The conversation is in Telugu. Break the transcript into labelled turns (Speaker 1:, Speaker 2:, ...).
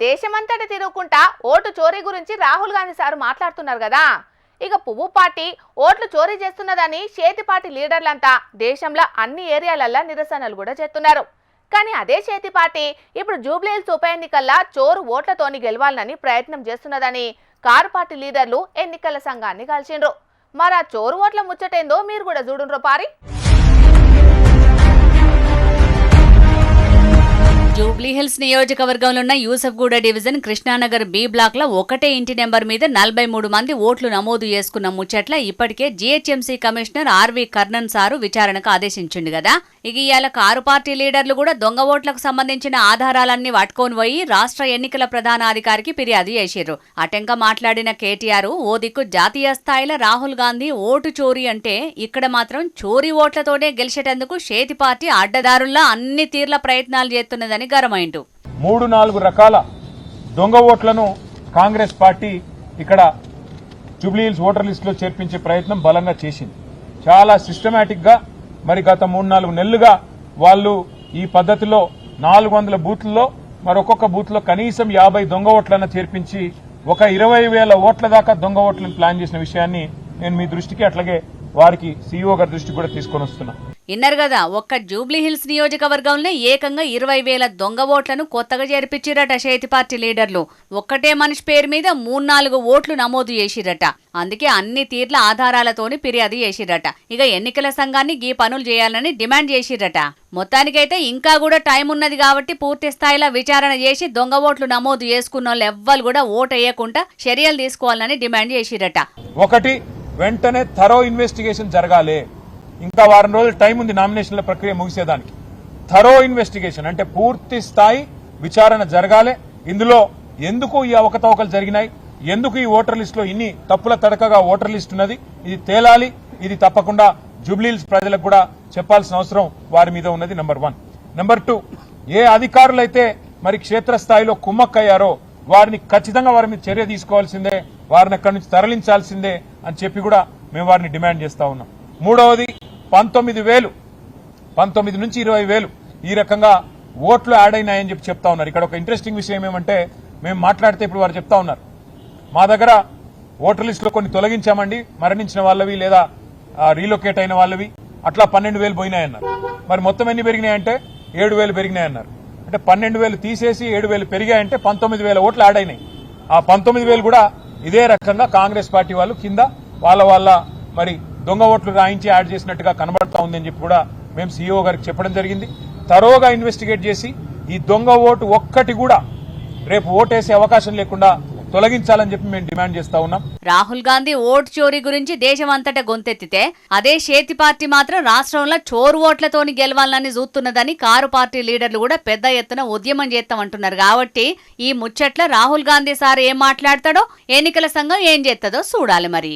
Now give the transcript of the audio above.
Speaker 1: దేశమంతటా తిరుగుకుంటా ఓటు చోరీ గురించి రాహుల్ గాంధీ సార్ మాట్లాడుతున్నారు కదా. ఇక పువ్వు పార్టీ ఓట్లు చోరీ చేస్తున్నదని చేతి పార్టీ లీడర్లంతా దేశంలో అన్ని ఏరియాలల్లో నిరసనలు కూడా చేస్తున్నారు. కానీ అదే చేతి పార్టీ ఇప్పుడు జూబ్లీ హిల్స్ ఉప ఎన్నికల్లో చోరు ఓట్లతోని గెలవాలని ప్రయత్నం చేస్తున్నదని కారు పార్టీ లీడర్లు ఎన్నికల సంఘాన్ని కలిసిండ్రు. మరి ఆ చోరు ఓట్ల ముచ్చటేందో మీరు కూడా చూడుండ్రో పారి.
Speaker 2: జూబ్లీ హిల్స్ నియోజకవర్గంలో ఉన్న Yousufguda division Krishnanagar B block లో ఒకటే ఇంటి నెంబర్ మీద 43 మంది ఓట్లు నమోదు చేసుకున్న ముచ్చట్ల ఇప్పటికే GHMC commissioner R V Karnan sir విచారణకు ఆదేశించిండు కదా. ఇక ఇవాళ కారు పార్టీ లీడర్లు కూడా దొంగ ఓట్లకు సంబంధించిన ఆధారాలన్నీ పట్టుకొని పోయి రాష్ట్ర ఎన్నికల ప్రధానాధికారికి ఫిర్యాదు చేసిర్రు. అటెంక మాట్లాడిన కేటీఆర్ ఓ దిక్కు జాతీయ స్థాయిలో రాహుల్ గాంధీ ఓటు చోరీ అంటే ఇక్కడ మాత్రం చోరీ ఓట్లతోనే గెలిచేటందుకు చేతి పార్టీ అడ్డదారుల్లా అన్ని తీర్ల ప్రయత్నాలు చేస్తున్నదని గరమైండు.
Speaker 3: 3-4 రకాల దొంగ ఓట్లను కాంగ్రెస్ పార్టీ ఇక్కడ జూబ్లీ హిల్స్ ఓటర్ లిస్ట్ లో చేర్పించే ప్రయత్నం బలంగా చేసింది. చాలా సిస్టమేటిక్ గా మరి గత 3-4 నెలలుగా వాళ్ళు ఈ పద్ధతిలో 400 బూత్లలో మరొక్కొక్క బూత్ లో కనీసం 50 దొంగ ఓట్లను చేర్పించి ఒక 20,000 ఓట్ల దాకా దొంగ ఓట్లను ప్లాన్ చేసిన విషయాన్ని నేను మీ దృష్టికి అట్లాగే వారికి సీఈఓ గారి దృష్టికి కూడా తీసుకొని వస్తున్నా.
Speaker 2: ఇన్నారు కదా, ఒక్క జూబ్లీ హిల్స్ నియోజకవర్గంలో ఏకంగా 20,000 దొంగ ఓట్లను కొత్తగా చేర్పించిరట చేతి పార్టీ లీడర్లు. ఒక్కటే మనిషి పేరు మీద 3-4 ఓట్లు నమోదు చేసిరట. అందుకే అన్ని తీర్ల ఆధారాలతోని ఫిర్యాదు చేసిరట. ఇక ఎన్నికల సంఘాన్ని ఈ పనులు చేయాలని డిమాండ్ చేసిరట. మొత్తానికైతే ఇంకా కూడా టైం ఉన్నది కాబట్టి పూర్తి స్థాయిలో విచారణ చేసి దొంగ ఓట్లు నమోదు చేసుకున్న వాళ్ళు ఎవ్వరు కూడా ఓటు వేయకుండా చర్యలు తీసుకోవాలని డిమాండ్ చేసిరట.
Speaker 3: ఒకటి, వెంటనే థరో ఇన్వెస్టిగేషన్ జరగాలి. ఇంకా వారం రోజులు టైం ఉంది నామినేషన్ల ప్రక్రియ ముగిసేదానికి. థరో ఇన్వెస్టిగేషన్ అంటే పూర్తి స్థాయి విచారణ జరగాలి. ఇందులో ఎందుకు ఈ అవకతవకలు జరిగినాయి, ఎందుకు ఈ ఓటర్ లిస్ట్ లో ఇన్ని తప్పుల తడకగా ఓటర్ లిస్ట్ ఉన్నది, ఇది తేలాలి. ఇది తప్పకుండా జూబ్లీ హిల్స్ ప్రజలకు కూడా చెప్పాల్సిన అవసరం వారి మీద ఉన్నది. నెంబర్ 1. నెంబర్ 2, ఏ అధికారులైతే మరి క్షేత్రస్థాయిలో కుమ్మక్కయ్యారో వారిని ఖచ్చితంగా వారి మీద చర్య తీసుకోవాల్సిందే, వారిని అక్కడి నుంచి తరలించాల్సిందే అని చెప్పి కూడా మేము వారిని డిమాండ్ చేస్తా ఉన్నాం. మూడవది, 19,000 నుంచి 20,000 ఈ రకంగా ఓట్లు యాడ్ అయినాయని చెప్పి చెప్తా ఉన్నారు. ఇక్కడ ఒక ఇంట్రెస్టింగ్ విషయం ఏమంటే, మేము మాట్లాడితే ఇప్పుడు వారు చెప్తా ఉన్నారు, మా దగ్గర ఓటర్ లిస్ట్ లో కొన్ని తొలగించామండి, మరణించిన వాళ్ళవి లేదా రీలొకేట్ అయిన వాళ్ళవి, అట్లా 12,000 పోయినాయన్నారు. మరి మొత్తం ఎన్ని పెరిగినాయంటే 7,000 పెరిగినాయన్నారు. అంటే 12,000 తీసేసి 7,000 పెరిగాయంటే 19,000 ఓట్లు యాడ్ అయినాయి. ఆ 19,000 కూడా ఇదే రకంగా కాంగ్రెస్ పార్టీ వాళ్ళు కింద వాళ్ళ మరి దొంగ ఓట్లు రాయించి యాడ్ చేసినట్టుగా కనబడతా ఉందని చెప్పి కూడా మేము సీఈఓ గారికి చెప్పడం జరిగింది. తరోగా ఇన్వెస్టిగేట్ చేసి ఈ దొంగ ఓటు ఒక్కటి కూడా రేపు ఓటేసే అవకాశం లేకుండా తొలగించాలని చెప్పి మేము డిమాండ్ చేస్తా ఉన్నాం.
Speaker 2: రాహుల్ గాంధీ ఓటు చోరీ గురించి దేశమంతటా గొంతెత్తితే అదే చేతి పార్టీ మాత్రం రాష్ట్రంలో చోరు ఓట్లతోని గెలవాలని చూస్తున్నదని కారు పార్టీ లీడర్లు కూడా పెద్ద ఎత్తున ఉద్యమం చేస్తామంటున్నారు. కాబట్టి ఈ ముచ్చట్ల రాహుల్ గాంధీ సార్ ఏం మాట్లాడతాడో, ఎన్నికల సంఘం ఏం చేస్తుందో చూడాలి మరి.